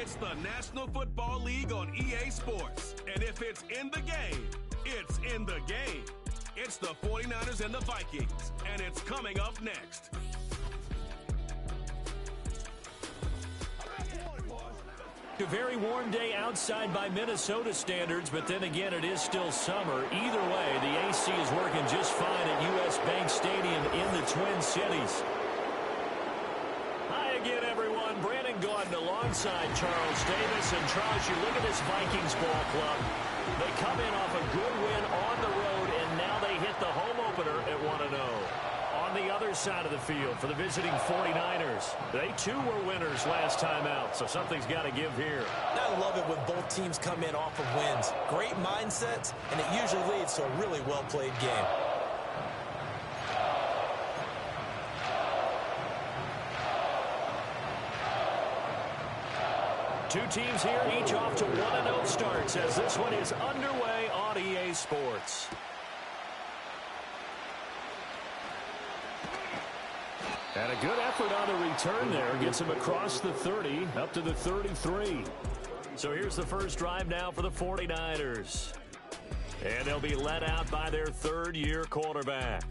It's the National Football League on EA Sports. And if it's in the game, it's in the game. It's the 49ers and the Vikings, and it's coming up next. A very warm day outside by Minnesota standards, but then again, it is still summer. Either way, the AC is working just fine at U.S. Bank Stadium in the Twin Cities. Hi again, everyone. Brandon Gaudin alongside Charles Davis. And Charles, you look at this Vikings ball club. They come in off a good win on the road, and now they hit the home opener at 1-0. On the other side of the field for the visiting 49ers. They, too, were winners last time out, so something's got to give here. I love it when both teams come in off of wins. Great mindsets, and it usually leads to a really well-played game. Two teams here, each off to 1-0 starts as this one is underway on EA Sports. And a good effort on the return there. Gets him across the 30, up to the 33. So here's the first drive now for the 49ers. And they'll be led out by their third-year quarterback.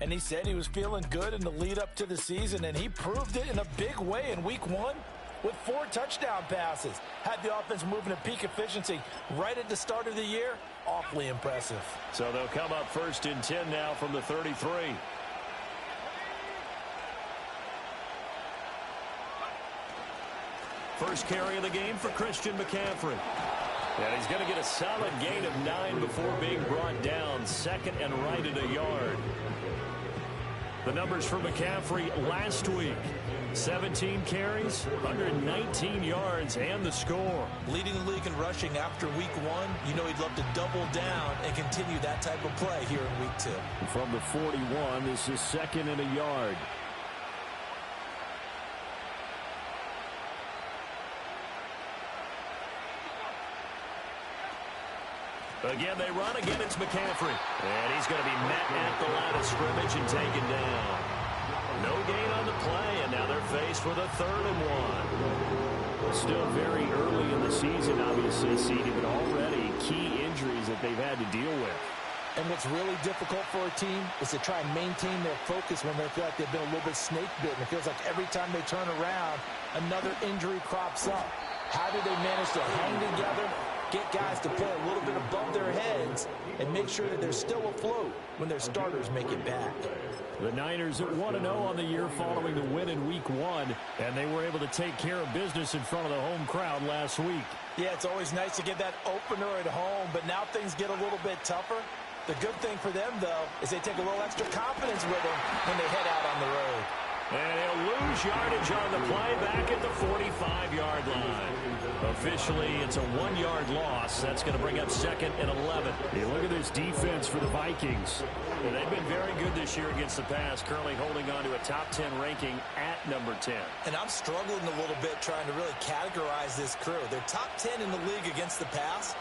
And he said he was feeling good in the lead up to the season, and he proved it in a big way in week 1 with 4 touchdown passes. Had the offense moving at peak efficiency right at the start of the year. Awfully impressive. So they'll come up first and 10 now from the 33. First carry of the game for Christian McCaffrey. And he's going to get a solid gain of 9 before being brought down. Second and right at a yard. The numbers for McCaffrey last week. 17 carries, 119 yards, and the score. Leading the league in rushing after week 1. You know he'd love to double down and continue that type of play here in week 2. From the 41, this is second and a yard. Again, they run. Again, it's McCaffrey. And he's going to be met at the line of scrimmage and taken down. No gain on the play, and now they're faced with a 3rd and 1. Still very early in the season, obviously, CD, but already key injuries that they've had to deal with. And what's really difficult for a team is to try and maintain their focus when they feel like they've been a little bit snake bitten. It feels like every time they turn around, another injury crops up. How do they manage to hang together, get guys to play a little bit above their heads, and make sure that they're still afloat when their starters make it back? The Niners at 1-0 on the year following the win in week 1, and they were able to take care of business in front of the home crowd last week. Yeah, it's always nice to get that opener at home, but now things get a little bit tougher. The good thing for them, though, is they take a little extra confidence with them when they head out on the road. And he'll lose yardage on the play back at the 45-yard line. Officially, it's a 1-yard loss. That's going to bring up second and 11. Hey, look at this defense for the Vikings. And they've been very good this year against the pass, currently holding on to a top 10 ranking at number 10. And I'm struggling a little bit trying to really categorize this crew. They're top 10 in the league against the pass,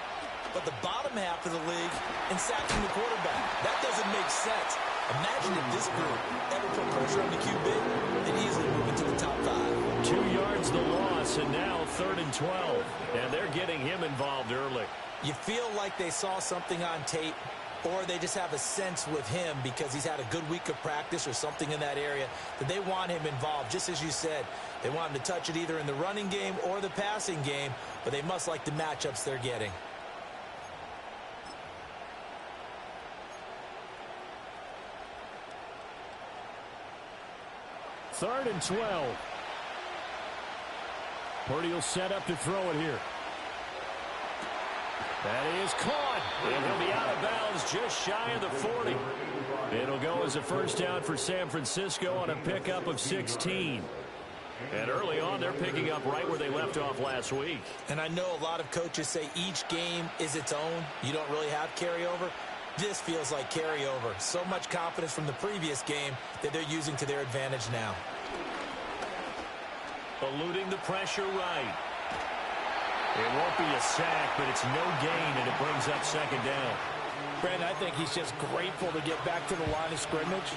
but the bottom half of the league in sacking the quarterback. That doesn't make sense. Imagine if this group ever put pressure on the QB, they'd easily move into the top 5. 2 yards the loss, and now 3rd and 12. And they're getting him involved early. You feel like they saw something on tape, or they just have a sense with him because he's had a good week of practice or something in that area that they want him involved. Just as you said, they want him to touch it either in the running game or the passing game, but they must like the matchups they're getting. Third and 12. Purdy will set up to throw it here. That is caught. And he'll be out of bounds just shy of the 40. It'll go as a first down for San Francisco on a pickup of 16. And early on, they're picking up right where they left off last week. And I know a lot of coaches say each game is its own. You don't really have carryover. This feels like carryover. So much confidence from the previous game that they're using to their advantage now. Eluding the pressure right. It won't be a sack, but it's no gain, and it brings up second down. Brandon, I think he's just grateful to get back to the line of scrimmage.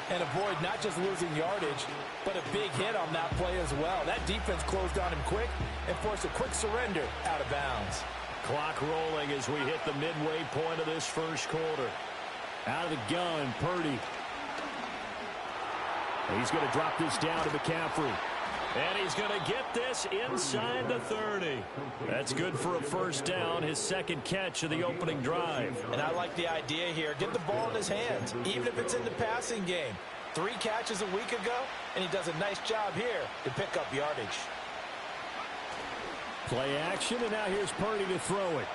and avoid not just losing yardage, but a big hit on that play as well. That defense closed on him quick and forced a quick surrender out of bounds. Clock rolling as we hit the midway point of this first quarter. Out of the gun, Purdy. He's going to drop this down to McCaffrey. And he's going to get this inside the 30. That's good for a first down, his second catch of the opening drive. And I like the idea here. Get the ball in his hands, even if it's in the passing game. 3 catches a week ago, and he does a nice job here to pick up yardage. Play action, and now here's Purdy to throw it.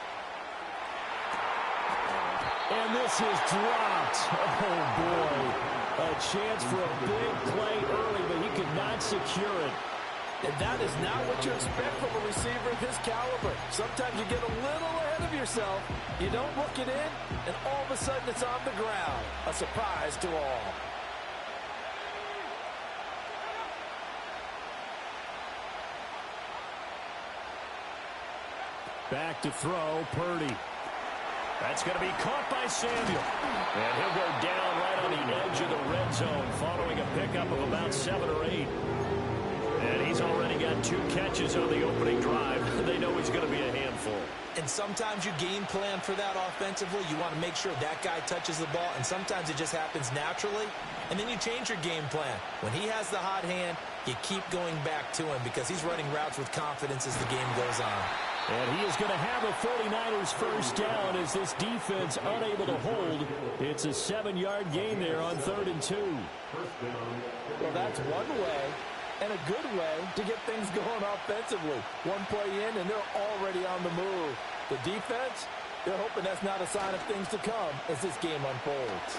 And this is dropped. Oh, boy. A chance for a big play early, but he could not secure it. And that is not what you expect from a receiver of his caliber. Sometimes you get a little ahead of yourself. You don't look it in, and all of a sudden it's on the ground. A surprise to all. Back to throw, Purdy. That's going to be caught by Samuel. And he'll go down right on the edge of the red zone following a pickup of about 7 or 8. And he's already got 2 catches on the opening drive. They know he's going to be a handful. And sometimes you game plan for that offensively. You want to make sure that guy touches the ball, and sometimes it just happens naturally. And then you change your game plan. When he has the hot hand, you keep going back to him because he's running routes with confidence as the game goes on. And he is going to have a 49ers first down as this defense unable to hold. It's a 7-yard gain there on 3rd and 2. Well, that's one way and a good way to get things going offensively. One play in, and they're already on the move. The defense, they're hoping that's not a sign of things to come as this game unfolds.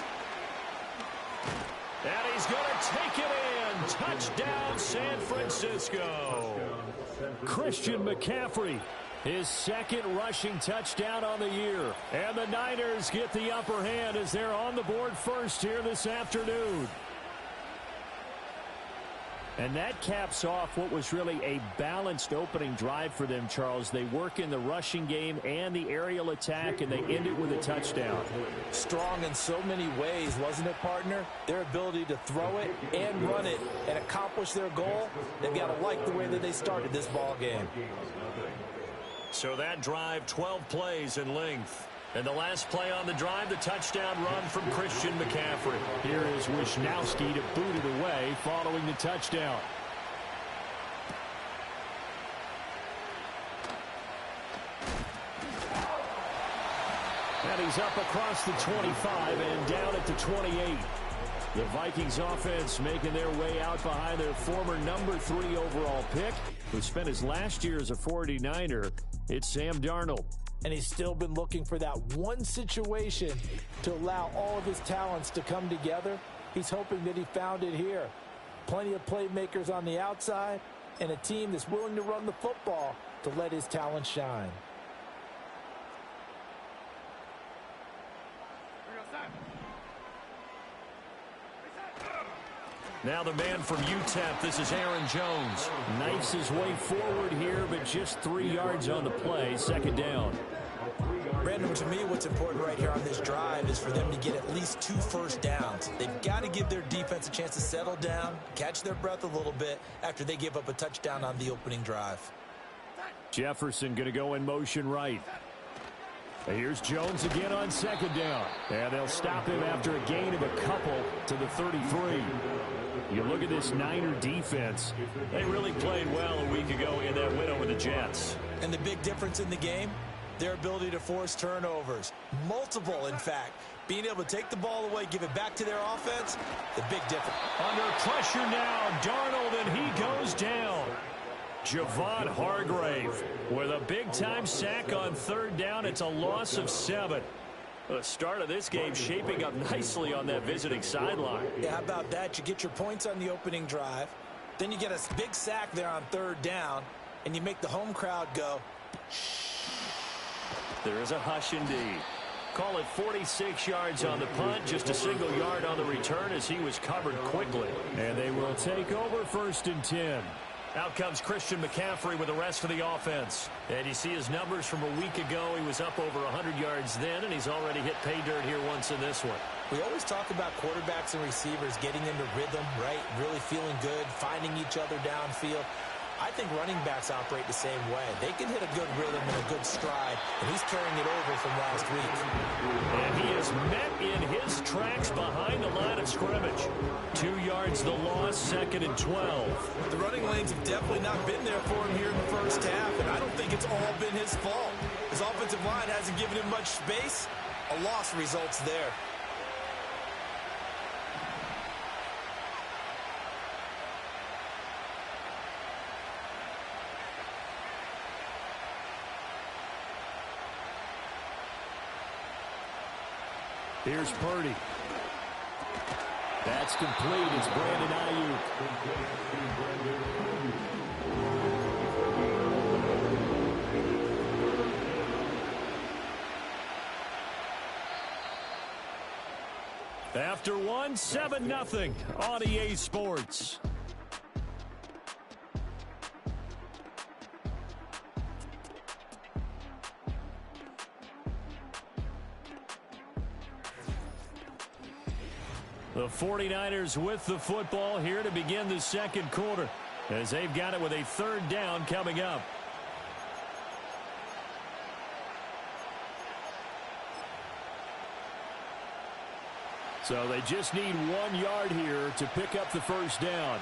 And he's going to take it in. Touchdown, San Francisco. Christian McCaffrey. His second rushing touchdown on the year. And the Niners get the upper hand as they're on the board first here this afternoon. And that caps off what was really a balanced opening drive for them, Charles. They work in the rushing game and the aerial attack, and they end it with a touchdown. Strong in so many ways, wasn't it, partner? Their ability to throw it and run it and accomplish their goal, they've got to like the way that they started this ball game. So that drive, 12 plays in length. And the last play on the drive, the touchdown run from Christian McCaffrey. Here is Wisnowski to boot it away following the touchdown. And he's up across the 25 and down at the 28. The Vikings offense making their way out behind their former number 3 overall pick, who spent his last year as a 49er. It's Sam Darnold. And he's still been looking for that one situation to allow all of his talents to come together. He's hoping that he found it here. Plenty of playmakers on the outside and a team that's willing to run the football to let his talent shine. Now the man from UTEP, this is Aaron Jones. Knifes his way forward here, but just 3 yards on the play, second down. Brandon, to me, what's important right here on this drive is for them to get at least 2 first downs. They've got to give their defense a chance to settle down, catch their breath a little bit after they give up a touchdown on the opening drive. Jefferson going to go in motion right. Here's Jones again on second down. And they'll stop him after a gain of a couple to the 33. You look at this Niner defense. They really played well a week ago in that win over the Jets. And the big difference in the game, their ability to force turnovers. Multiple, in fact. Being able to take the ball away, give it back to their offense, the big difference. Under pressure now, Darnold, and he goes down. Javon Hargrave with a big-time sack on third down. It's a loss of 7. The start of this game shaping up nicely on that visiting sideline. Yeah, how about that? You get your points on the opening drive. Then you get a big sack there on third down, and you make the home crowd go. There is a hush indeed. Call it 46 yards on the punt, just a single yard on the return as he was covered quickly. And they will take over 1st and 10. Out comes Christian McCaffrey with the rest of the offense. And you see his numbers from a week ago. He was up over 100 yards then, and he's already hit pay dirt here once in this one. We always talk about quarterbacks and receivers getting into rhythm, right? Really feeling good, finding each other downfield. I think running backs operate the same way. They can hit a good rhythm and a good stride, and he's carrying it over from last week. And he is met in his tracks behind the line of scrimmage. 2 yards the loss, 2nd and 12. The running lanes have definitely not been there for him here in the first half, and I don't think it's all been his fault. His offensive line hasn't given him much space. A loss results there. Here's Purdy. That's complete. It's Brandon Ayuk. After one, 7-0 on EA Sports. The 49ers with the football here to begin the second quarter, as they've got it with a 3rd down coming up. So they just need 1 yard here to pick up the 1st down.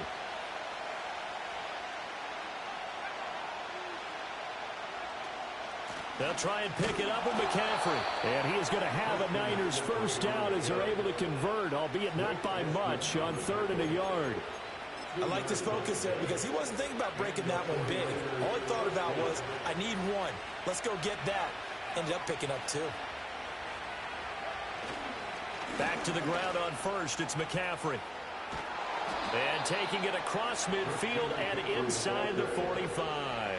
They'll try and pick it up with McCaffrey. And he is going to have a Niners 1st down as they're able to convert, albeit not by much, on 3rd and a yard. I like his focus there because he wasn't thinking about breaking that one big. All he thought about was, I need 1. Let's go get that. Ended up picking up 2. Back to the ground on 1st, it's McCaffrey. And taking it across midfield and inside the 45.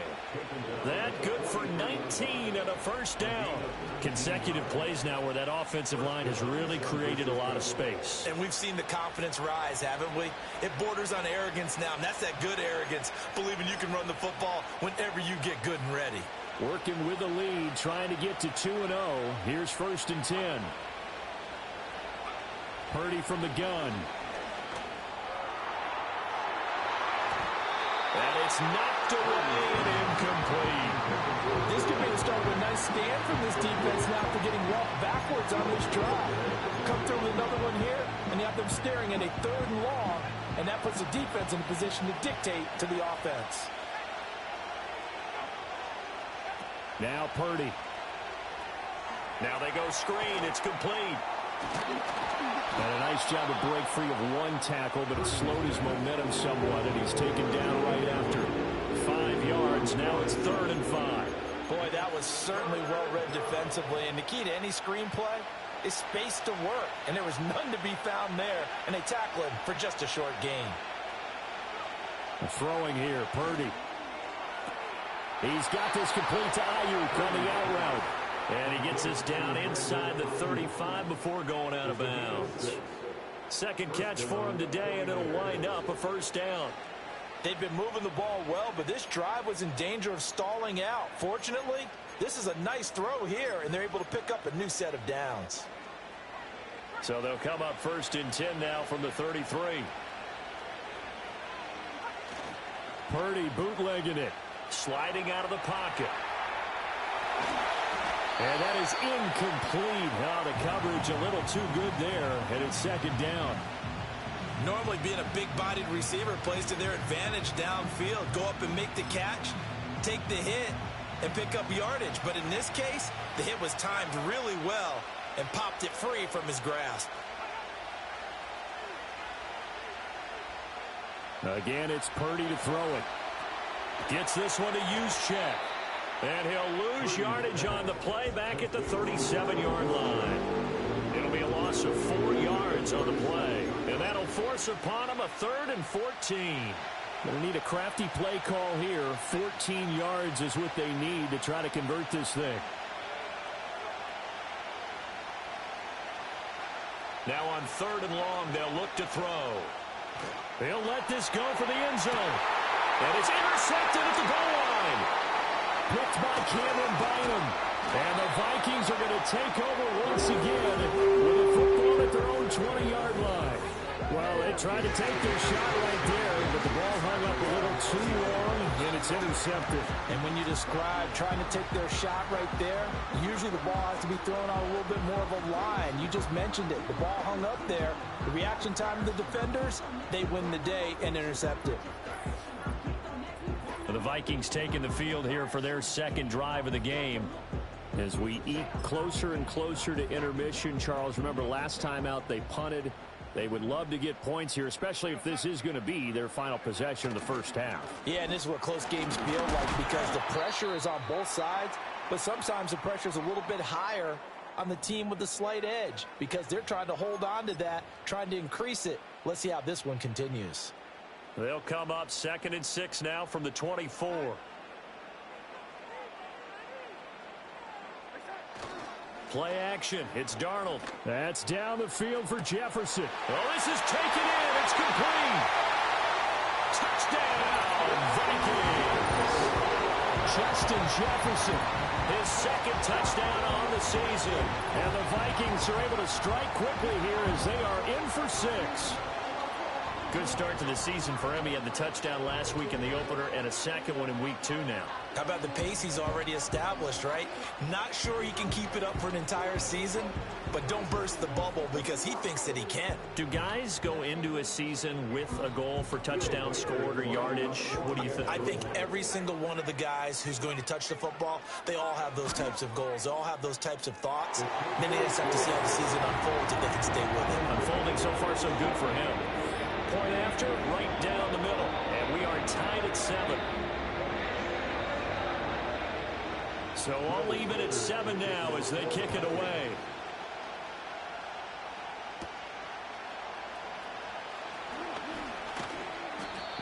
That good for 19 and a 1st down. Consecutive plays now where that offensive line has really created a lot of space. And we've seen the confidence rise, haven't we? It borders on arrogance now, and that's that good arrogance, believing you can run the football whenever you get good and ready. Working with the lead, trying to get to 2-0. Here's 1st and 10. Purdy from the gun. And it's knocked away and incomplete. This could be the start of a nice stand from this defense now after getting walked backwards on this drive. Come through with another one here, and you have them staring at a 3rd and long, and that puts the defense in a position to dictate to the offense. Now Purdy. Now they go screen. It's complete. And a nice job to break free of 1 tackle, but it slowed his momentum somewhat, and he's taken down right after. 5 yards. Now it's 3rd and 5. Boy, that was certainly well-read defensively, and the key to any screenplay is space to work, and there was none to be found there, and they tackle him for just a short gain. Throwing here, Purdy. He's got this complete to Ayuk on the out route. And he gets this down inside the 35 before going out of bounds. 2nd catch for him today, and it'll wind up a 1st down. They've been moving the ball well, but this drive was in danger of stalling out. Fortunately, this is a nice throw here, and they're able to pick up a new set of downs. So they'll come up 1st and 10 now from the 33. Purdy bootlegging it. Sliding out of the pocket. And that is incomplete. Now the coverage a little too good there, and it's 2nd down. Normally being a big-bodied receiver plays to their advantage downfield. Go up and make the catch, take the hit, and pick up yardage. But in this case, the hit was timed really well and popped it free from his grasp. Again, it's Purdy to throw it. Gets this one to use check. And he'll lose yardage on the play back at the 37-yard line. It'll be a loss of 4 yards on the play. And that'll force upon him a 3rd and 14. They'll need a crafty play call here. 14 yards is what they need to try to convert this thing. Now on 3rd and long, they'll look to throw. They'll let this go for the end zone. And it's intercepted at the goal line. Picked by Cameron Bynum. And the Vikings are going to take over once again with a football at their own 20-yard line. Well, they tried to take their shot right there, but the ball hung up a little too long, and it's intercepted. And when you describe trying to take their shot right there, usually the ball has to be thrown on a little bit more of a line. You just mentioned it. The ball hung up there. The reaction time of the defenders, they win the day and intercept it. The Vikings taking the field here for their second drive of the game. As we eke closer and closer to intermission, Charles, remember last time out they punted. They would love to get points here, especially if this is going to be their final possession of the first half. Yeah, and this is what close games feel like because the pressure is on both sides, but sometimes the pressure is a little bit higher on the team with the slight edge because they're trying to hold on to that, trying to increase it. Let's see how this one continues. They'll come up 2nd and 6 now from the 24. Play action. It's Darnold. That's down the field for Jefferson. Oh, this is taken in. It's complete. Touchdown, Vikings. Justin Jefferson, his second touchdown on the season. And the Vikings are able to strike quickly here as they are in for 6. Good start to the season for him. He had the touchdown last week in the opener and a second one in week 2 now. How about the pace he's already established, right? Not sure he can keep it up for an entire season, but don't burst the bubble because he thinks that he can. Do guys go into a season with a goal for touchdown scored or yardage? What do you think? I think every single one of the guys who's going to touch the football, they all have those types of goals. They all have those types of thoughts. Then they just have to see how the season unfolds if they can stay with it. Unfolding so far so good for him. Point after, right down the middle. And we are tied at 7. So all even at 7 now as they kick it away.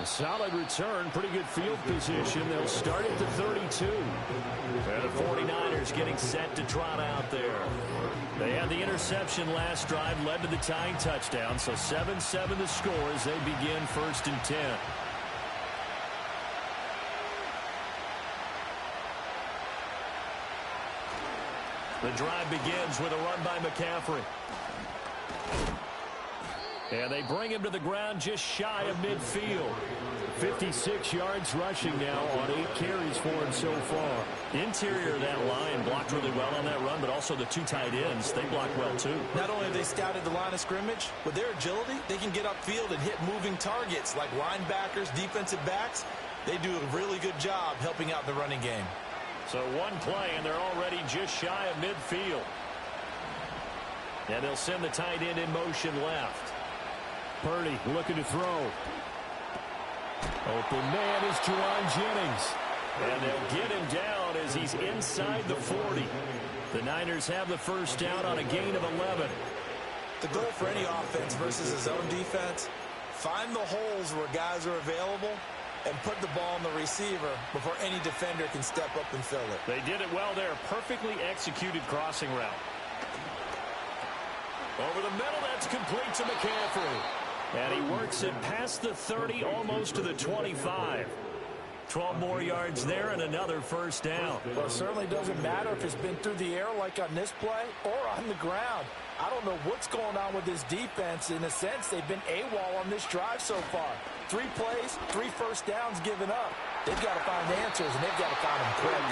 A solid return, pretty good field position. They'll start at the 32. And the 49ers getting set to trot out there. They had the interception last drive, led to the tying touchdown. So 7-7 the score as they begin 1st and 10. The drive begins with a run by McCaffrey. And they bring him to the ground just shy of midfield. 56 yards rushing now on 8 carries for him so far. Interior of that line blocked really well on that run, but also the 2 tight ends, they blocked well too. Not only have they scouted the line of scrimmage, with their agility, they can get upfield and hit moving targets like linebackers, defensive backs. They do a really good job helping out the running game. So one play, and they're already just shy of midfield. And they'll send the tight end in motion left. Purdy looking to throw. Open man is Juwan Jennings. And they'll get him down as he's inside the 40. The Niners have the first down on a gain of 11. The goal for any offense versus a zone defense, find the holes where guys are available and put the ball on the receiver before any defender can step up and fill it. They did it well there. Perfectly executed crossing route. Over the middle, that's complete to McCaffrey. And he works it past the 30, almost to the 25. 12 more yards there and another first down. Well, it certainly doesn't matter if it's been through the air like on this play or on the ground. I don't know what's going on with this defense. In a sense, they've been AWOL on this drive so far. 3 plays, 3 first downs given up. They've got to find answers, and they've got to find them quick.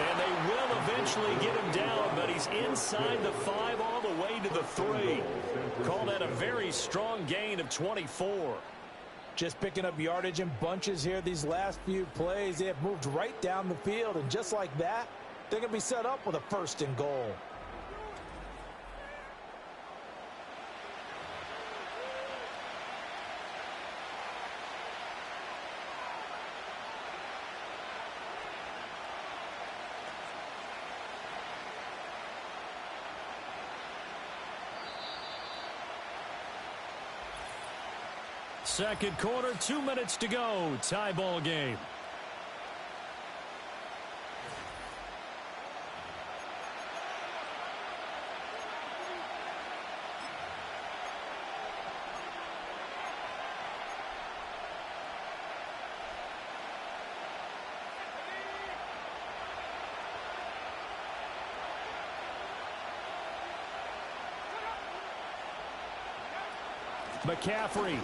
And they will eventually get him down, but he's inside the 5 all the way to the 3. Call that a very strong gain of 24. Just picking up yardage in bunches here these last few plays. They have moved right down the field, and just like that, they're going to be set up with a 1st and goal. Second quarter, 2 minutes to go. Tie ball game. McCaffrey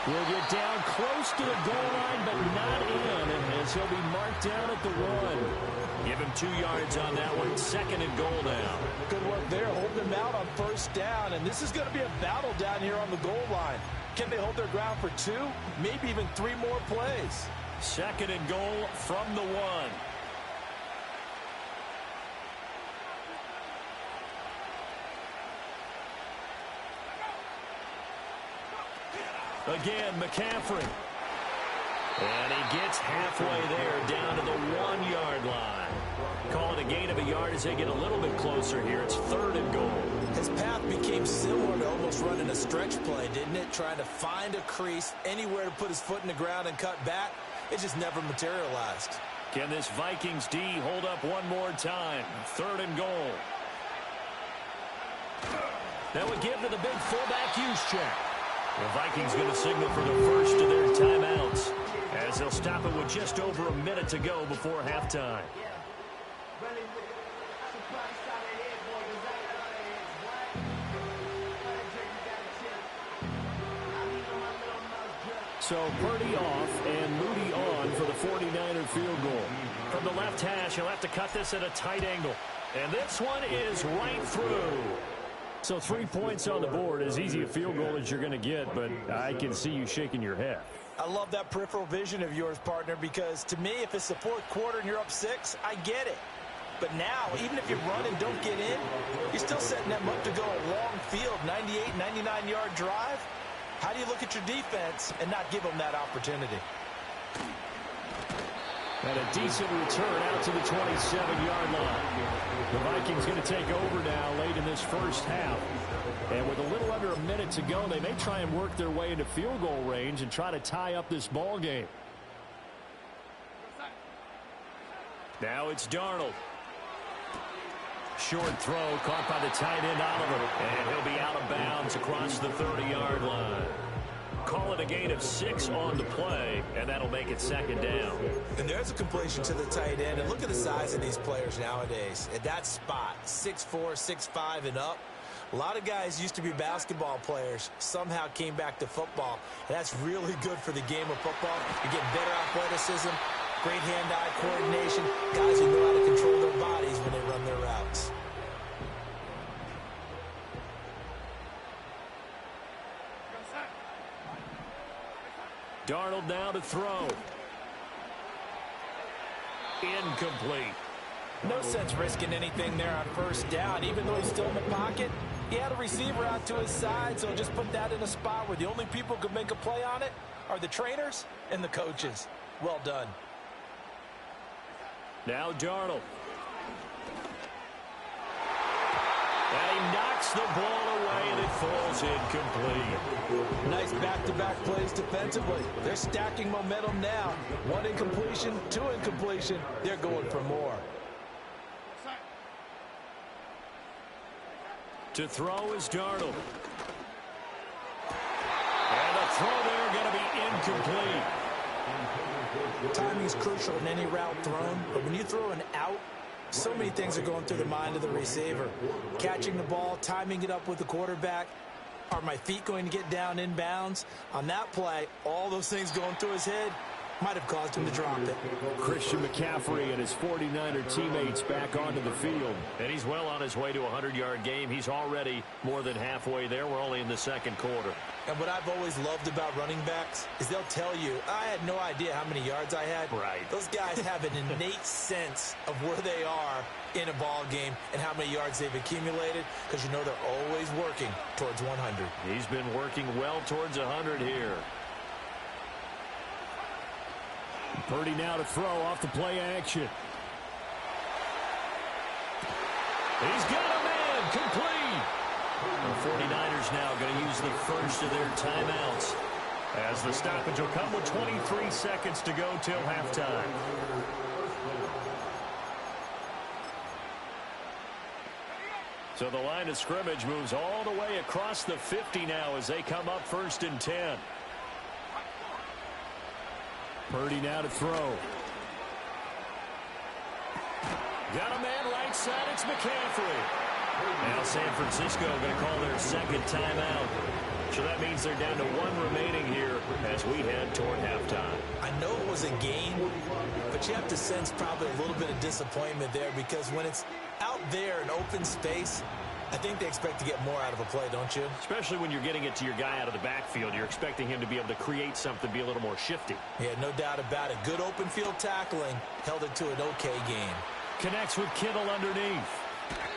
will get down close to the goal line, but not in, as he'll be marked down at the 1. Give him 2 yards on that one. 2nd and goal now. Good work there, holding them out on 1st down, and this is going to be a battle down here on the goal line. Can they hold their ground for 2, maybe even 3 more plays? 2nd and goal from the 1. Again, McCaffrey. And he gets halfway there, down to the 1-yard line. Call it a gain of a yard as they get a little bit closer here. It's 3rd and goal. His path became similar to almost running a stretch play, didn't it? Trying to find a crease, anywhere to put his foot in the ground and cut back. It just never materialized. Can this Vikings D hold up one more time? 3rd and goal. That would give to the big fullback use check. The Vikings going to signal for the first of their timeouts, as they'll stop it with just over a minute to go before halftime. So Purdy off and Moody on for the 49er field goal. From the left hash, he'll have to cut this at a tight angle. And this one is right through. So 3 points on the board, as easy a field goal as you're going to get, but I can see you shaking your head. I love that peripheral vision of yours, partner, because to me, if it's the 4th quarter and you're up 6, I get it. But now, even if you run and don't get in, you're still setting them up to go a long field, 98, 99-yard drive. How do you look at your defense and not give them that opportunity? And a decent return out to the 27-yard line. The Vikings going to take over now late in this first half. And with a little under a minute to go, they may try and work their way into field goal range and try to tie up this ball game. Now it's Darnold. Short throw caught by the tight end Oliver. And he'll be out of bounds across the 30-yard line. Call it a gain of 6 on the play, and that'll make it 2nd down. And there's a completion to the tight end. And look at the size of these players nowadays. At that spot, 6'4", 6'5", and up. A lot of guys used to be basketball players, somehow came back to football. And that's really good for the game of football. You're getting better athleticism, great hand-eye coordination, guys who know how to control their bodies when they run their routes. Darnold now to throw. Incomplete. No sense risking anything there on 1st down. Even though he's still in the pocket, he had a receiver out to his side, so just put that in a spot where the only people who could make a play on it are the trainers and the coaches. Well done. Now Darnold. And he knocks the ball away, and it falls incomplete. Nice back-to-back plays defensively. They're stacking momentum now. 1 incompletion, 2 incompletion. They're going for more. To throw is Darnold. And the throw there going to be incomplete. Timing's crucial in any route thrown, but when you throw an out, so many things are going through the mind of the receiver. Catching the ball, timing it up with the quarterback. Are my feet going to get down in bounds? On that play, all those things going through his head might have caused him to drop it. Christian McCaffrey and his 49er teammates back onto the field. And he's well on his way to a 100-yard game. He's already more than halfway there. We're only in the 2nd quarter. And what I've always loved about running backs is they'll tell you, I had no idea how many yards I had. Right. Those guys have an innate sense of where they are in a ball game and how many yards they've accumulated, because you know they're always working towards 100. He's been working well towards 100 here. Purdy now to throw off the play action. He's got a man complete. The 49ers now going to use the first of their timeouts, as the stoppage will come with 23 seconds to go till halftime. So the line of scrimmage moves all the way across the 50 now as they come up 1st and 10. Purdy now to throw. Got a man right side. It's McCaffrey. Now San Francisco going to call their second timeout. So that means they're down to 1 remaining here as we head toward halftime. I know it was a game, but you have to sense probably a little bit of disappointment there because when it's out there in open space, I think they expect to get more out of a play, don't you? Especially when you're getting it to your guy out of the backfield. You're expecting him to be able to create something, be a little more shifty. Yeah, no doubt about it. Good open field tackling held it to an okay game. Connects with Kittle underneath.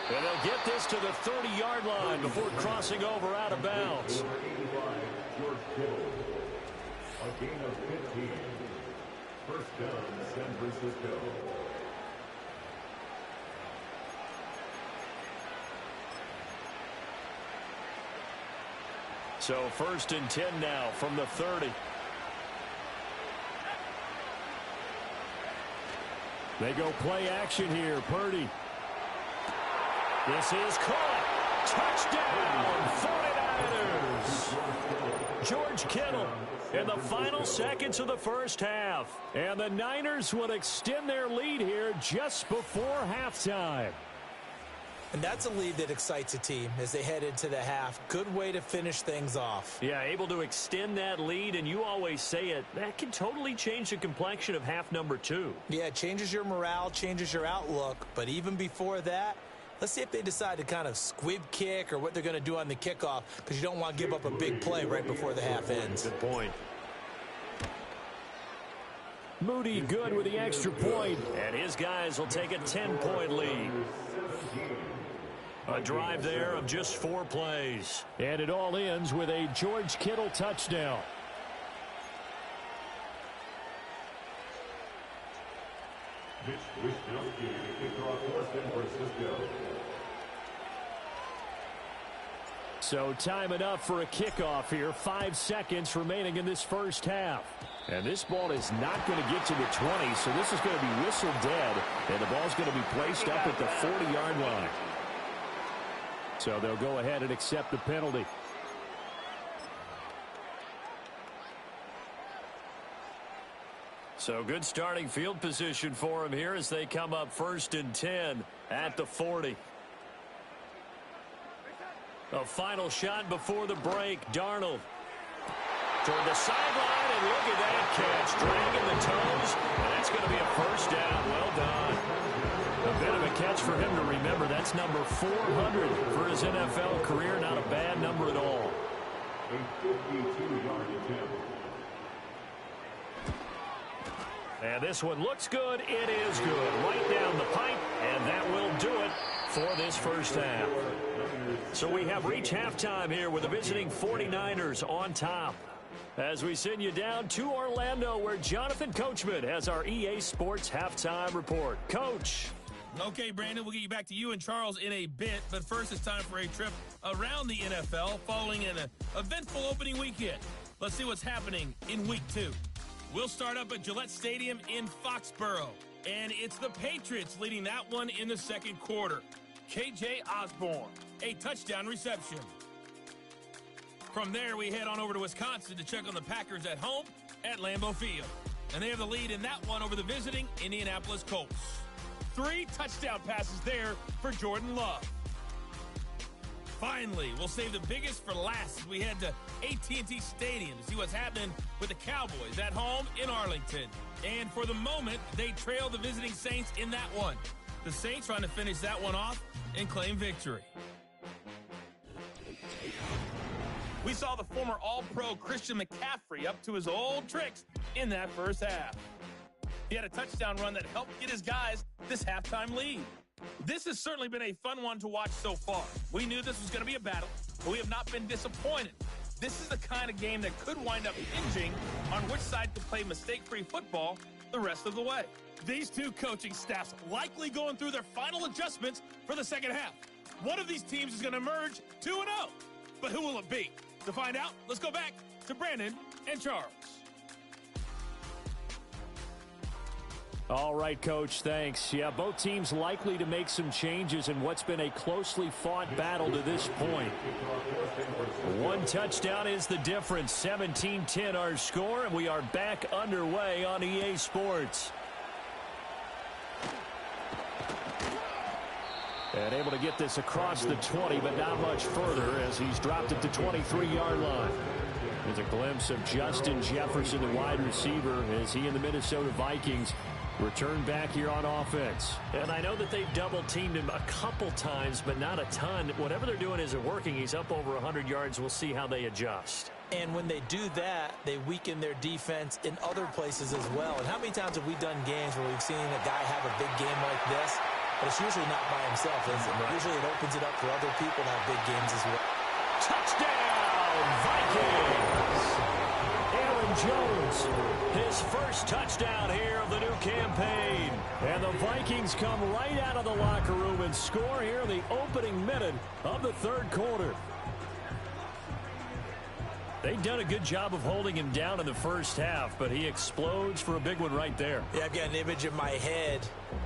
And they'll get this to the 30-yard line before crossing over out of bounds. A gain of 15. First down, San Francisco. So 1st and 10 now from the 30. They go play action here. Purdy. This is caught. Touchdown, 49ers. George Kittle in the final seconds of the first half. And the Niners will extend their lead here just before halftime. And that's a lead that excites a team as they head into the half. Good way to finish things off. Yeah, able to extend that lead, and you always say it, that can totally change the complexion of half number 2. Yeah, it changes your morale, changes your outlook. But even before that, let's see if they decide to kind of squib kick or what they're going to do on the kickoff, because you don't want to give up a big play right before the half ends. Good point. Moody good with the extra point, and his guys will take a 10-point lead. A drive there of just 4 plays. And it all ends with a George Kittle touchdown. So time it up for a kickoff here. 5 seconds remaining in this first half. And this ball is not going to get to the 20, so this is going to be whistled dead. And the ball's going to be placed up at the 40-yard line. So they'll go ahead and accept the penalty. So good starting field position for them here as they come up 1st and 10 at the 40. A final shot before the break. Darnold toward the sideline, and look at that catch. Dragging the toes, and that's going to be a first down. Well done. A bit of a catch for him to remember. That's number 400 for his NFL career. Not a bad number at all. A 52-yard attempt. And this one looks good. It is good. Right down the pipe, and that will do it for this first half. So we have reached halftime here with the visiting 49ers on top. As we send you down to Orlando, where Jonathan Coachman has our EA Sports halftime report. Coach. Okay, Brandon, we'll get you back to you and Charles in a bit, but first it's time for a trip around the NFL following an eventful opening weekend. Let's see what's happening in Week 2. We'll start up at Gillette Stadium in Foxborough, and it's the Patriots leading that one in the second quarter. K.J. Osborne, a touchdown reception. From there, we head on over to Wisconsin to check on the Packers at home at Lambeau Field. And they have the lead in that one over the visiting Indianapolis Colts. 3 touchdown passes there for Jordan Love. Finally, we'll save the biggest for last as we head to AT&T Stadium to see what's happening with the Cowboys at home in Arlington. And for the moment, they trail the visiting Saints in that one. The Saints trying to finish that one off and claim victory. We saw the former All-Pro Christian McCaffrey up to his old tricks in that first half. He had a touchdown run that helped get his guys this halftime lead. This has certainly been a fun one to watch so far. We knew this was going to be a battle, but we have not been disappointed. This is the kind of game that could wind up hinging on which side can play mistake-free football the rest of the way. These two coaching staffs likely going through their final adjustments for the second half. One of these teams is going to emerge 2-0, but who will it be? To find out, let's go back to Brandon and Charles. All right, Coach, thanks. Yeah, both teams likely to make some changes in what's been a closely fought battle to this point. 1 touchdown is the difference. 17-10 our score, and we are back underway on EA And able to get this across the 20, but not much further as he's dropped it to 23-yard line. There's a glimpse of Justin Jefferson, the wide receiver, as he and the Minnesota Vikings return back here on offense. And I know that they've double-teamed him a couple times, but not a ton. Whatever they're doing isn't working. He's up over 100 yards. We'll see how they adjust. And when they do that, they weaken their defense in other places as well. And how many times have we done games where we've seen a guy have a big game like this? But it's usually not by himself, is it? Right. Usually it opens it up for other people to have big games as well. Touchdown, Vikings! Aaron Jones, his first touchdown here of the new campaign. And the Vikings come right out of the locker room and score here in the opening minute of the third quarter. They've done a good job of holding him down in the first half, but he explodes for a big one right there. Yeah, I've got an image in my head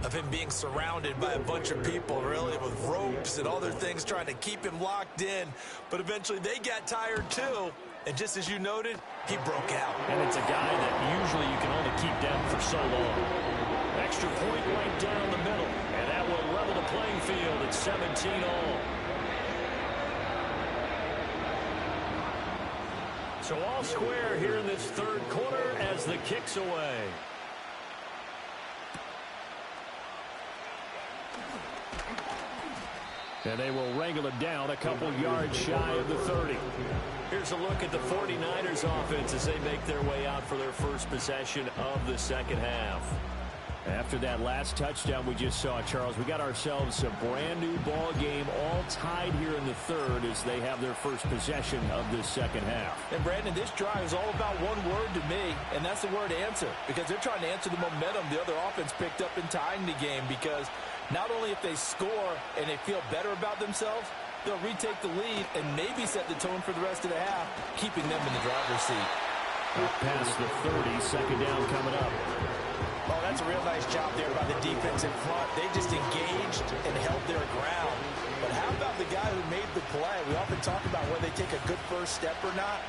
of him being surrounded by a bunch of people, really, with ropes and other things trying to keep him locked in. But eventually they got tired, too. And just as you noted, he broke out. And it's a guy that usually you can only keep down for so long. Extra point right down the middle. And that will level the playing field at 17-all. So all square here in this third quarter as the kick's away. And they will wrangle it down a couple yards shy of the 30. Here's a look at the 49ers offense as they make their way out for their first possession of the second half. After that last touchdown we just saw, Charles, we got ourselves a brand new ball game, all tied here in the third as they have their first possession of this second half. And Brandon, this drive is all about one word to me, and that's the word answer, because they're trying to answer the momentum the other offense picked up in tying the game, because not only if they score and they feel better about themselves, they'll retake the lead and maybe set the tone for the rest of the half, keeping them in the driver's seat. Up past the 30, second down coming up. Oh, that's a real nice job there by the defense in front. They just engaged and held their ground. But how about the guy who made the play? We often talk about whether they take a good first step or not.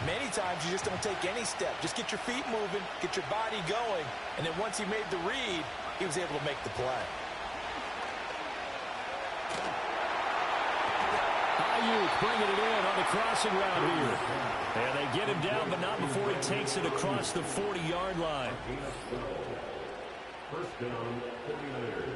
Many times you just don't take any step. Just get your feet moving, get your body going, and then once he made the read, he was able to make the play. Ayuk bringing it in on the crossing route here. And they get him down, but not before he takes it across the 40-yard line. First down, 49ers.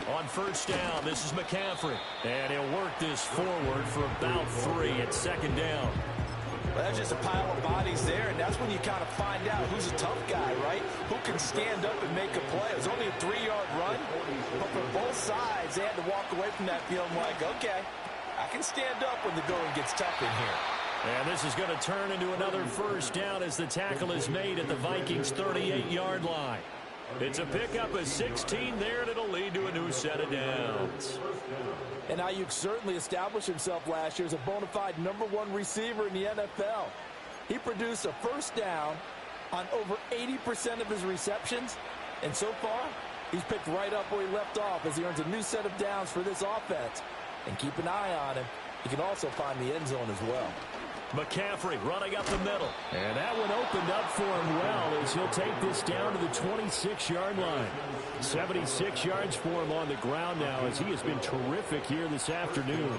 On first down, this is McCaffrey. And he'll work this forward for about 3 at second down. Well, that's just a pile of bodies there, and that's when you kind of find out who's a tough guy, right? Who can stand up and make a play. It was only a 3-yard run, but for both sides, they had to walk away from that feeling like, okay, I can stand up when the going gets tough in here. And this is going to turn into another first down as the tackle is made at the Vikings' 38-yard line. It's a pickup of 16 there, and it'll lead to a new set of downs. And Ayuk certainly established himself last year as a bona fide #1 receiver in the NFL. He produced a first down on over 80% of his receptions, and so far, he's picked right up where he left off as he earns a new set of downs for this offense. And keep an eye on him. He can also find the end zone as well. McCaffrey running up the middle. And that one opened up for him well as he'll take this down to the 26-yard line. 76 yards for him on the ground now as he has been terrific here this afternoon.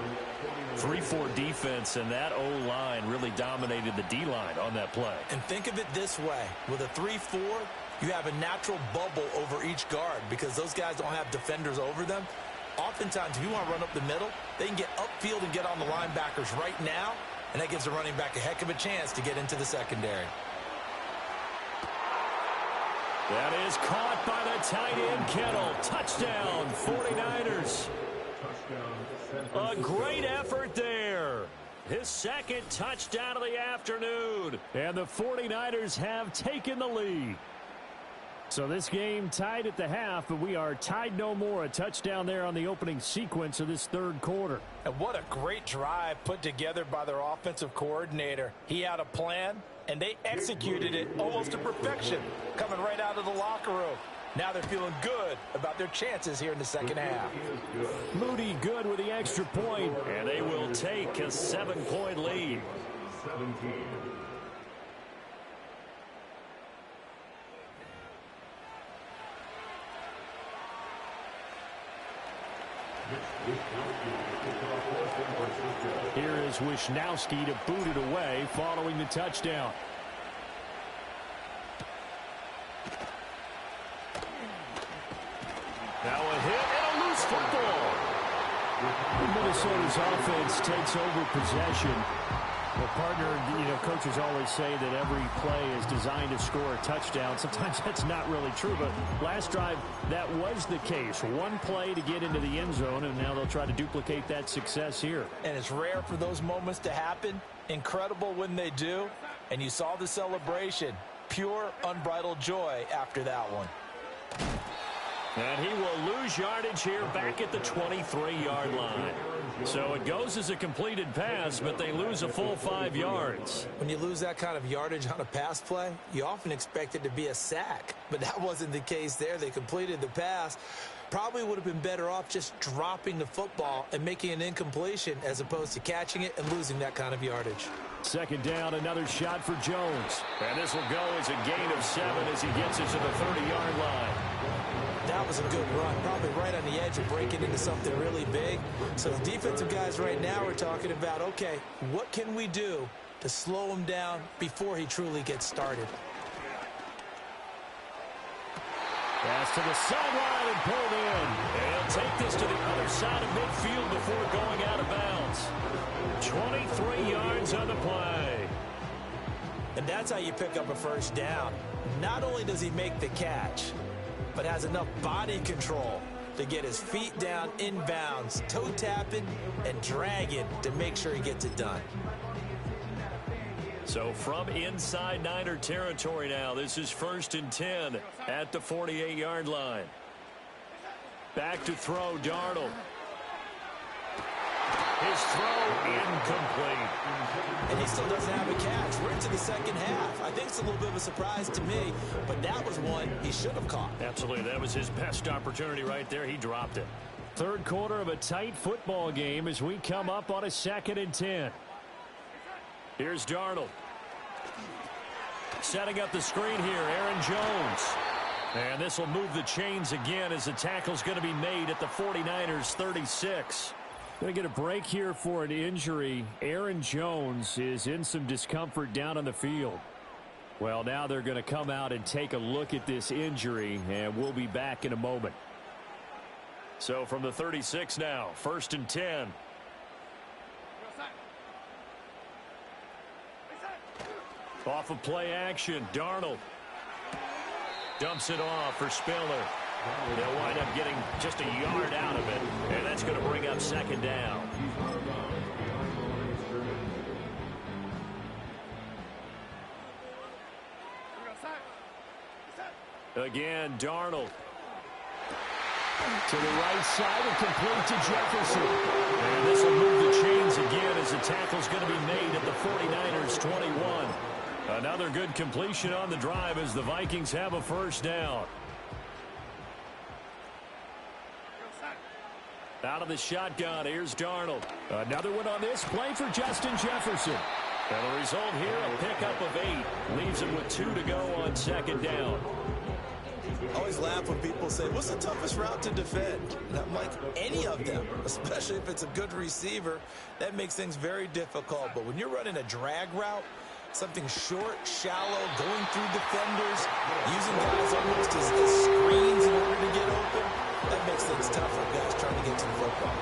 3-4 defense, and that O-line really dominated the D-line on that play. And think of it this way. With a 3-4, you have a natural bubble over each guard because those guys don't have defenders over them. Oftentimes, if you want to run up the middle, they can get upfield and get on the linebackers right now, and that gives the running back a heck of a chance to get into the secondary. That is caught by the tight end, Kittle. Touchdown, 49ers. A great effort there. His second touchdown of the afternoon. And the 49ers have taken the lead. So this game tied at the half, but we are tied no more. A touchdown there on the opening sequence of this third quarter. And what a great drive put together by their offensive coordinator. He had a plan, and they executed it almost to perfection, coming right out of the locker room. Now they're feeling good about their chances here in the second half. Moody good with the extra point, and they will take a 7-point lead. 17. Here is Wisnowski to boot it away following the touchdown. Now a hit and a loose football. Minnesota's offense takes over possession. Well, partner, coaches always say that every play is designed to score a touchdown. Sometimes that's not really true, but last drive, that was the case. One play to get into the end zone, and now they'll try to duplicate that success here. And it's rare for those moments to happen. Incredible when they do. And you saw the celebration. Pure, unbridled joy after that one. And he will lose yardage here back at the 23-yard line. So it goes as a completed pass, but they lose a full 5 yards. When you lose that kind of yardage on a pass play, you often expect it to be a sack. But that wasn't the case there. They completed the pass. Probably would have been better off just dropping the football and making an incompletion as opposed to catching it and losing that kind of yardage. Second down, another shot for Jones. And this will go as a gain of 7 as he gets it to the 30-yard line. That was a good run, probably right on the edge of breaking into something really big. So the defensive guys right now are talking about, okay, what can we do to slow him down before he truly gets started? Pass to the sideline and pulled in. And take this to the other side of midfield before going out of bounds. 23 yards on the play. And that's how you pick up a first down. Not only does he make the catch, but has enough body control to get his feet down inbounds, toe tapping and dragging to make sure he gets it done. So from inside Niner territory now, this is 1st and 10 at the 48-yard line. Back to throw, Darnold. His throw incomplete. And he still doesn't have a catch. We're into the second half. I think it's a little bit of a surprise to me, but that was one he should have caught. Absolutely. That was his best opportunity right there. He dropped it. Third quarter of a tight football game as we come up on a 2nd and 10. Here's Darnold. Setting up the screen here, Aaron Jones. And this will move the chains again as the tackle's going to be made at the 49ers 36. Going to get a break here for an injury. Aaron Jones is in some discomfort down on the field. Well, now they're going to come out and take a look at this injury, and we'll be back in a moment. So from the 36 now, 1st and 10. Off of play action, Darnold dumps it off for Spiller. They'll wind up getting just a yard out of it, and that's going to bring up 2nd down. Again, Darnold. To the right side and complete to Jefferson. And this will move the chains again as the tackle's going to be made at the 49ers 21. Another good completion on the drive as the Vikings have a first down. Out of the shotgun, here's Darnold. Another one on this play for Justin Jefferson. And the result here, a pickup of 8. Leaves him with 2 to go on 2nd down. I always laugh when people say, what's the toughest route to defend? And I'm like, any of them, especially if it's a good receiver. That makes things very difficult. But when you're running a drag route, something short, shallow, going through defenders, using guys almost as screens in order to get open, that makes things tough for guys trying to get to the football.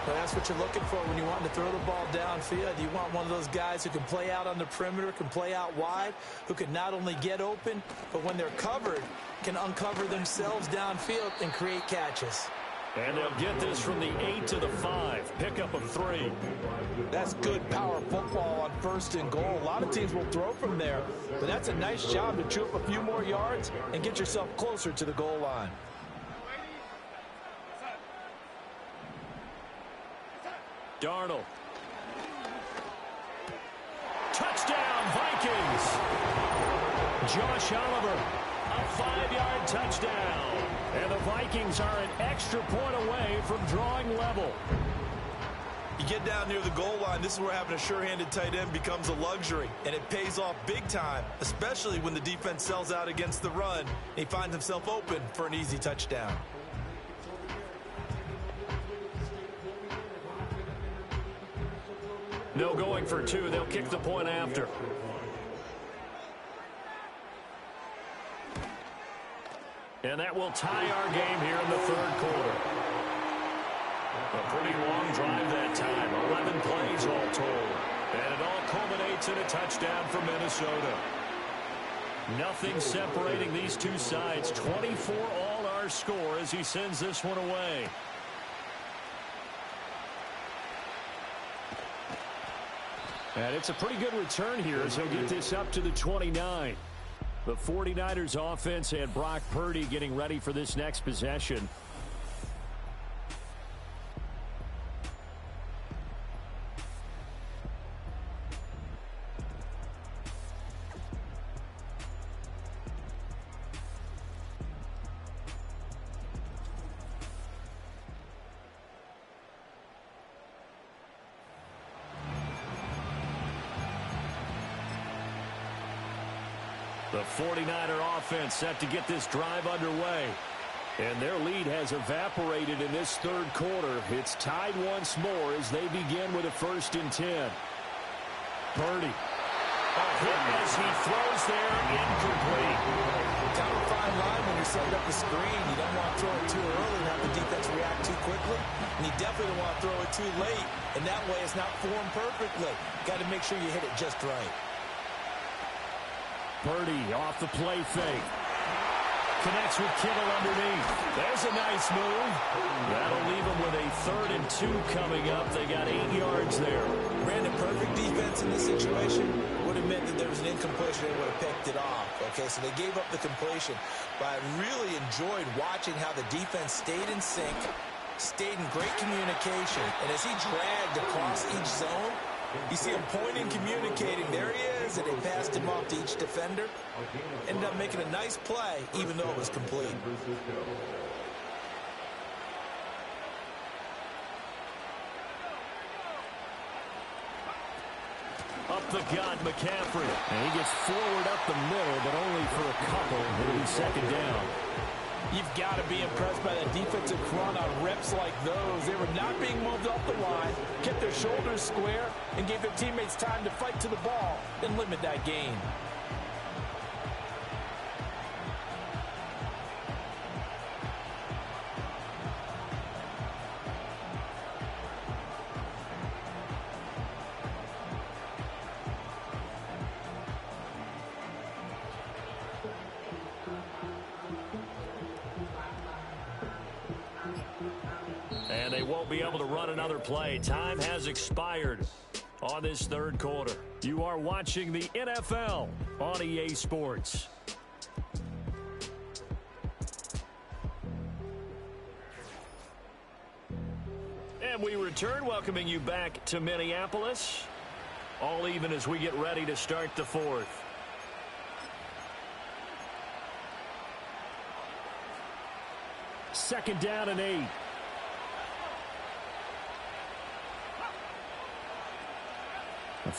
But that's what you're looking for when you want to throw the ball downfield. You want one of those guys who can play out on the perimeter, can play out wide, who can not only get open, but when they're covered, can uncover themselves downfield and create catches. And they'll get this from the 8 to the 5. Pickup of 3. That's good power football on 1st and goal. A lot of teams will throw from there, but that's a nice job to chew up a few more yards and get yourself closer to the goal line. Darnold. Touchdown, Vikings. Josh Oliver, a 5-yard touchdown. And the Vikings are an extra point away from drawing level. You get down near the goal line, this is where having a sure-handed tight end becomes a luxury, and it pays off big time, especially when the defense sells out against the run, and he finds himself open for an easy touchdown. No going for 2. They'll kick the point after. And that will tie our game here in the 3rd quarter. A pretty long drive that time. 11 plays all told. And it all culminates in a touchdown for Minnesota. Nothing separating these two sides. 24 all our score as he sends this one away. And it's a pretty good return here as he'll get this up to the 29. The 49ers offense and Brock Purdy getting ready for this next possession. The 49er offense set to get this drive underway. And their lead has evaporated in this 3rd quarter. It's tied once more as they begin with a 1st and 10. Purdy. A hit as he throws there, incomplete. Kind of a fine line when you're setting up the screen. You don't want to throw it too early and have the defense react too quickly. And you definitely don't want to throw it too late. And that way it's not formed perfectly. Got to make sure you hit it just right. Purdy off the play fake. Connects with Kittle underneath. There's a nice move. That'll leave them with a 3rd and 2 coming up. They got 8 yards there. Ran a perfect defense in this situation. Would have meant that there was an incompletion. They would have picked it off. Okay, so they gave up the completion. But I really enjoyed watching how the defense stayed in sync, stayed in great communication. And as he dragged across each zone, you see him pointing, communicating. There he is, and they passed him off to each defender. Ended up making a nice play, even though it was complete. Up the gut, McCaffrey. And he gets forward up the middle, but only for a couple. It'll be 2nd down. You've got to be impressed by that defensive front on reps like those. They were not being moved off the line, kept their shoulders square, and gave their teammates time to fight to the ball and limit that gain. And they won't be able to run another play. Time has expired on this 3rd quarter. You are watching the NFL on EA Sports. And we return, welcoming you back to Minneapolis. All even as we get ready to start the 4th. Second down and 8.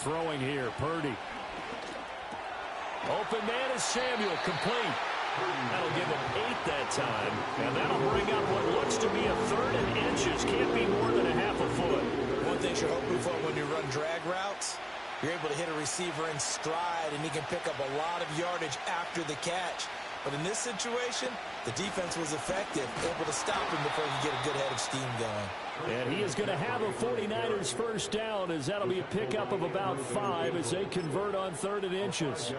Throwing here, Purdy. Open man is Samuel, complete. That'll give him 8 that time, and that'll bring up what looks to be a 3rd and inches. Can't be more than a half a foot. One thing you're hoping for when you run drag routes, you're able to hit a receiver in stride, and he can pick up a lot of yardage after the catch. But in this situation, the defense was effective, able to stop him before he get a good head of steam going. And he is going to have a 49ers 1st down, as that'll be a pickup of about 5 as they convert on 3rd and inches.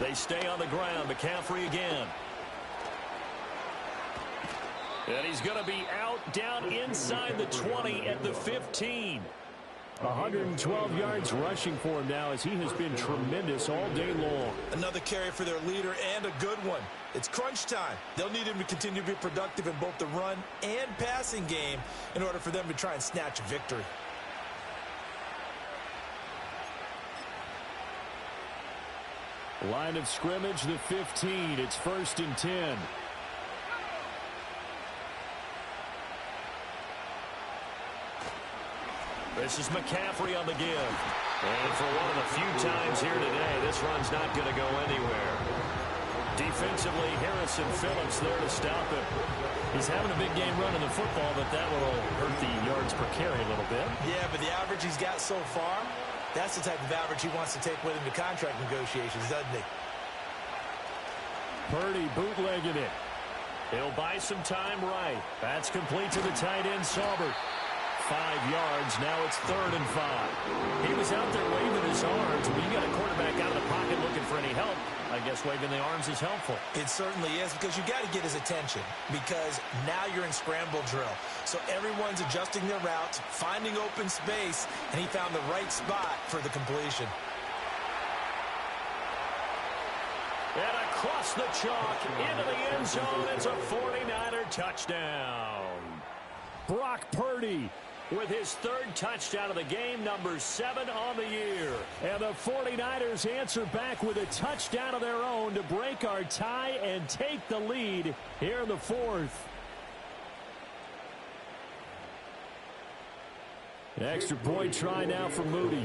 They stay on the ground. McCaffrey again. And he's going to be out down inside the 20 at the 15. 112 yards rushing for him now as he has been tremendous all day long. Another carry for their leader and a good one. It's crunch time. They'll need him to continue to be productive in both the run and passing game in order for them to try and snatch a victory. Line of scrimmage, the 15. It's 1st and 10. This is McCaffrey on the give. And for one of the few times here today, this run's not going to go anywhere. Defensively, Harrison Phillips there to stop it. He's having a big game running the football, but that will hurt the yards per carry a little bit. Yeah, but the average he's got so far, that's the type of average he wants to take with him to contract negotiations, doesn't he? Purdy bootlegging it. He'll buy some time right. That's complete to the tight end, Saubert. 5 yards. Now it's 3rd and 5. He was out there waving his arms. When you got a quarterback out of the pocket looking for any help, I guess waving the arms is helpful. It certainly is, because you got to get his attention, because now you're in scramble drill. So everyone's adjusting their routes, finding open space, and he found the right spot for the completion. And across the chalk into the end zone. It's a 49er touchdown. Brock Purdy with his 3rd touchdown of the game, number 7 on the year. And the 49ers answer back with a touchdown of their own to break our tie and take the lead here in the 4th. Extra point try now for Moody.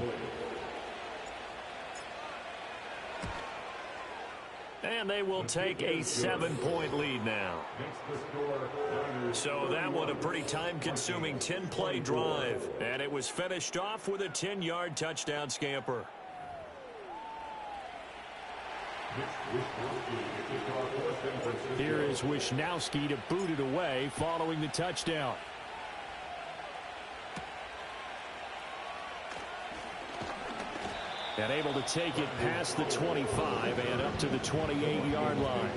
And they will take a 7-point lead now. So that one a pretty time-consuming 10-play drive. And it was finished off with a 10-yard touchdown scamper. Here is Wisnowski to boot it away following the touchdown. And able to take it past the 25 and up to the 28-yard line.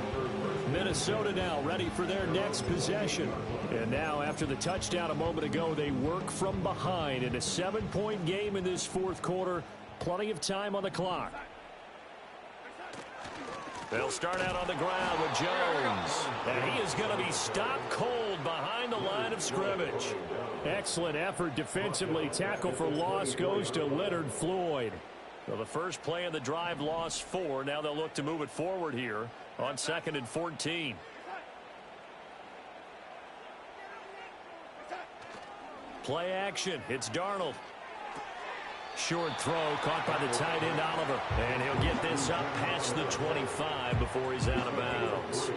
Minnesota now ready for their next possession. And now after the touchdown a moment ago, they work from behind in a 7-point game in this 4th quarter. Plenty of time on the clock. They'll start out on the ground with Jones. And he is going to be stopped cold behind the line of scrimmage. Excellent effort defensively. Tackle for loss goes to Leonard Floyd. So the first play of the drive lost 4. Now they'll look to move it forward here on 2nd and 14. Play action. It's Darnold. Short throw caught by the tight end Oliver. And he'll get this up past the 25 before he's out of bounds.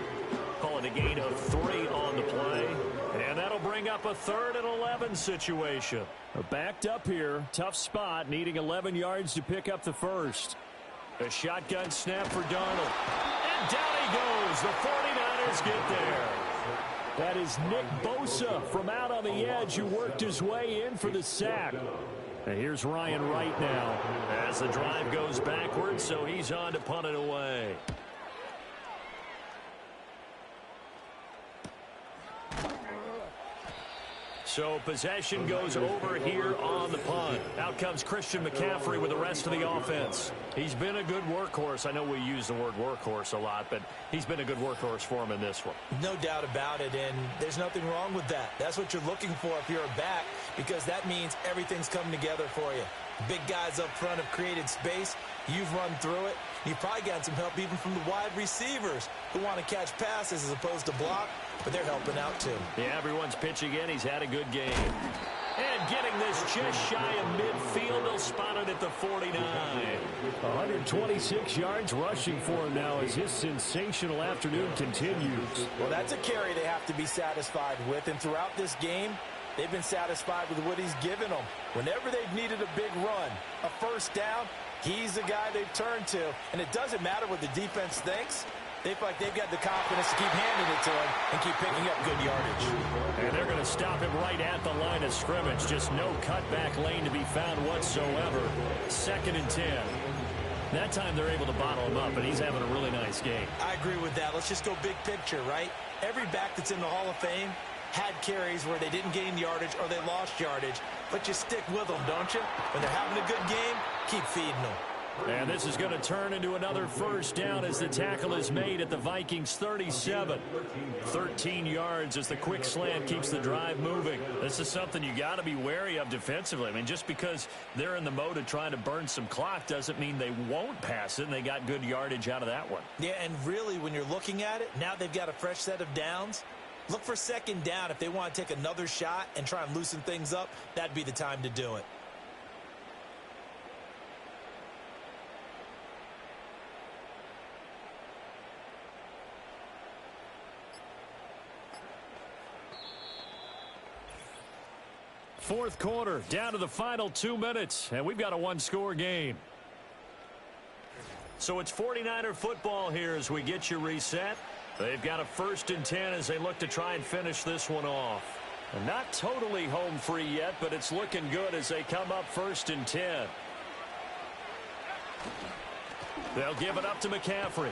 Call it a gain of 3 on the play. And that'll bring up a 3rd and 11 situation. Backed up here. Tough spot. Needing 11 yards to pick up the first. A shotgun snap for Darnold. And down he goes. The 49ers get there. That is Nick Bosa from out on the edge who worked his way in for the sack. And here's Ryan Wright now. As the drive goes backwards, so he's on to punt it away. So possession goes over here on the punt. Out comes Christian McCaffrey with the rest of the offense. He's been a good workhorse. I know we use the word workhorse a lot, but he's been a good workhorse for him in this one. No doubt about it, and there's nothing wrong with that. That's what you're looking for if you're a back, because that means everything's coming together for you. Big guys up front have created space. You've run through it. You've probably gotten some help even from the wide receivers who want to catch passes as opposed to block, but they're helping out too. Yeah, everyone's pitching in. He's had a good game. And getting this just shy of midfield. They'll spot it at the 49. 126 yards rushing for him now as his sensational afternoon continues. Well, that's a carry they have to be satisfied with, and throughout this game, they've been satisfied with what he's given them. Whenever they've needed a big run, a first down, he's the guy they've turned to. And it doesn't matter what the defense thinks. They feel like they've got the confidence to keep handing it to him and keep picking up good yardage. And they're going to stop him right at the line of scrimmage. Just no cutback lane to be found whatsoever. 2nd and 10. That time they're able to bottle him up, and he's having a really nice game. I agree with that. Let's just go big picture, right? Every back that's in the Hall of Fame had carries where they didn't gain yardage or they lost yardage, but you stick with them, don't you? When they're having a good game, keep feeding them. And this is going to turn into another first down as the tackle is made at the Vikings 37. 13 yards as the quick slant keeps the drive moving. This is something you got to be wary of defensively. I mean, just because they're in the mode of trying to burn some clock doesn't mean they won't pass it, and they got good yardage out of that one. Yeah, and really, when you're looking at it, now they've got a fresh set of downs. Look for second down. If they want to take another shot and try and loosen things up, that'd be the time to do it. Fourth quarter, down to the final 2 minutes, and we've got a one-score game. So it's 49er football here as we get you reset. They've got a 1st and 10 as they look to try and finish this one off. And not totally home free yet, but it's looking good as they come up 1st and 10. They'll give it up to McCaffrey.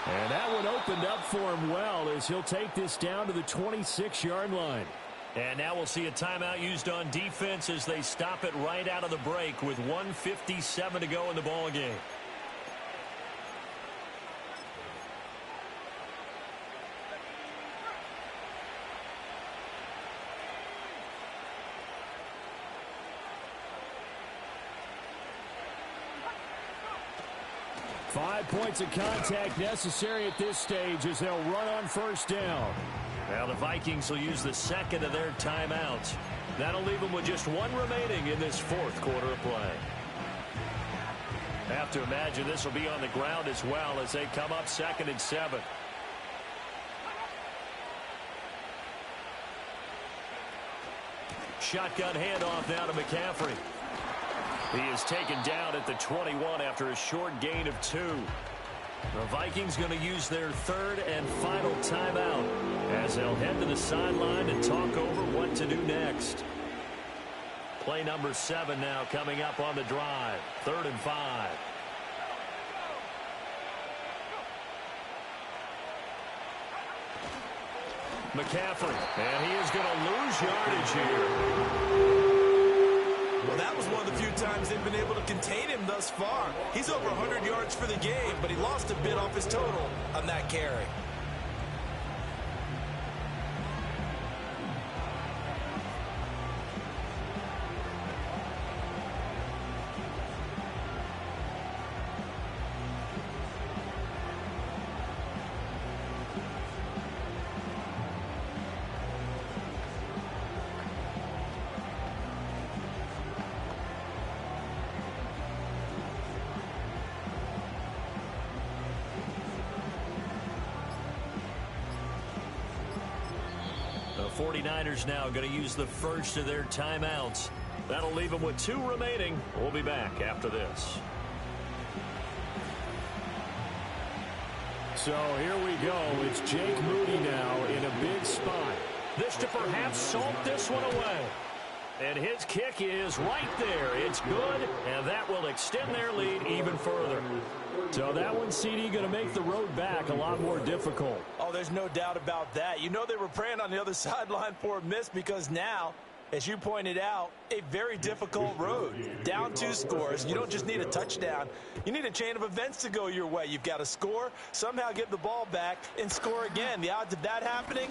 And that one opened up for him well as he'll take this down to the 26-yard line. And now we'll see a timeout used on defense as they stop it right out of the break with 1:57 to go in the ball game. Five points of contact necessary at this stage as they'll run on first down. Now the Vikings will use the second of their timeouts. That'll leave them with just one remaining in this fourth quarter of play. Have to imagine this will be on the ground as well as they come up 2nd and 7. Shotgun handoff now to McCaffrey. He is taken down at the 21 after a short gain of 2. The Vikings going to use their 3rd and final timeout as they'll head to the sideline and talk over what to do next. Play number 7 now coming up on the drive. 3rd and 5. McCaffrey, and he is going to lose yardage here. Well, that was one of the few times they've been able to contain him thus far. He's over 100 yards for the game, but he lost a bit off his total on that carry. The 49ers now going to use the first of their timeouts. That'll leave them with 2 remaining. We'll be back after this. So here we go. It's Jake Moody now in a big spot. This to perhaps salt this one away. And his kick is right there. It's good, and that will extend their lead even further. So that one, CD, going to make the road back a lot more difficult. Oh, there's no doubt about that. You know they were praying on the other sideline for a miss because now, as you pointed out, a very difficult road. Down 2 scores. You don't just need a touchdown. You need a chain of events to go your way. You've got to score, somehow get the ball back, and score again. The odds of that happening,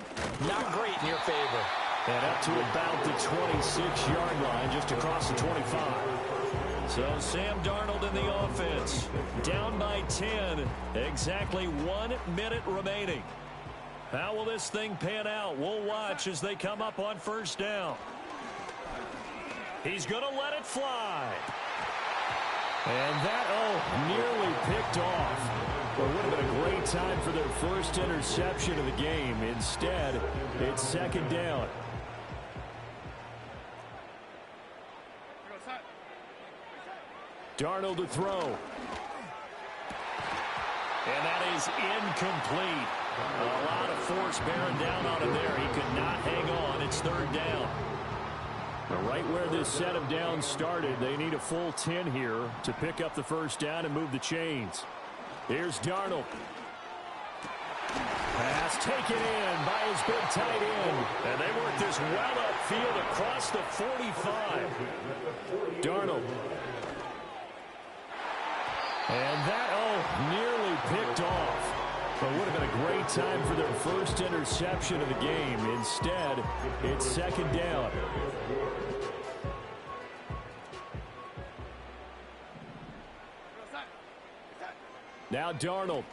not great in your favor. And up to about the 26-yard line, just across the 25. So Sam Darnold in the offense, down by 10, exactly 1 minute remaining. How will this thing pan out? We'll watch as they come up on first down. He's going to let it fly. And that, nearly picked off. Well, it would have been a great time for their first interception of the game. Instead, it's 2nd down. Darnold to throw. And that is incomplete. A lot of force bearing down on him there. He could not hang on. It's 3rd down. Right where this set of downs started, they need a full 10 here to pick up the first down and move the chains. Here's Darnold. Pass taken in by his big tight end. And they work this well upfield across the 45. Darnold. And that, nearly picked off. But would have been a great time for their first interception of the game. Instead, it's second down. Now Darnold.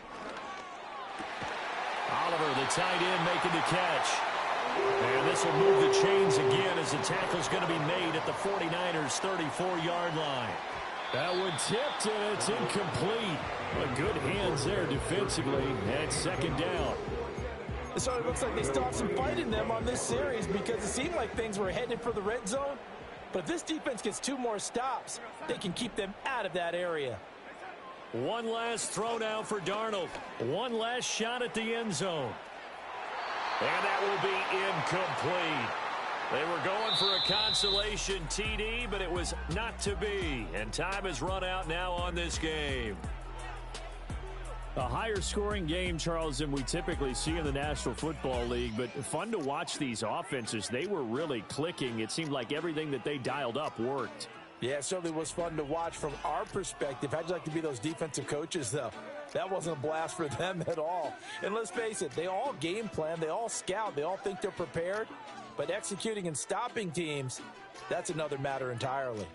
Oliver, the tight end, making the catch. And this will move the chains again as the tackle's going to be made at the 49ers' 34-yard line. That one tipped, and it's incomplete. But good hands there defensively, and it's second down. So it looks like they still have some fight in them on this series because it seemed like things were headed for the red zone. But if this defense gets 2 more stops, they can keep them out of that area. One last throw now for Darnold. One last shot at the end zone. And that will be incomplete. They were going for a consolation TD, but it was not to be. And time has run out now on this game. A higher scoring game, Charles, than we typically see in the National Football League, but fun to watch these offenses. They were really clicking. It seemed like everything that they dialed up worked. Yeah, it certainly was fun to watch from our perspective. How'd you like to be those defensive coaches, though? That wasn't a blast for them at all. And let's face it, they all game plan, they all scout, they all think they're prepared. But executing and stopping teams, that's another matter entirely.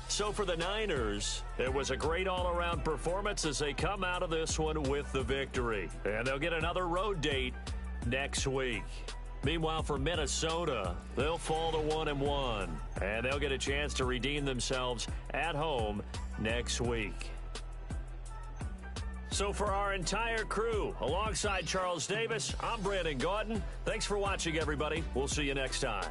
So for the Niners, it was a great all-around performance as they come out of this one with the victory. And they'll get another road date next week. Meanwhile, for Minnesota, they'll fall to 1-1, and they'll get a chance to redeem themselves at home next week. So for our entire crew, alongside Charles Davis, I'm Brandon Gaudin. Thanks for watching, everybody. We'll see you next time.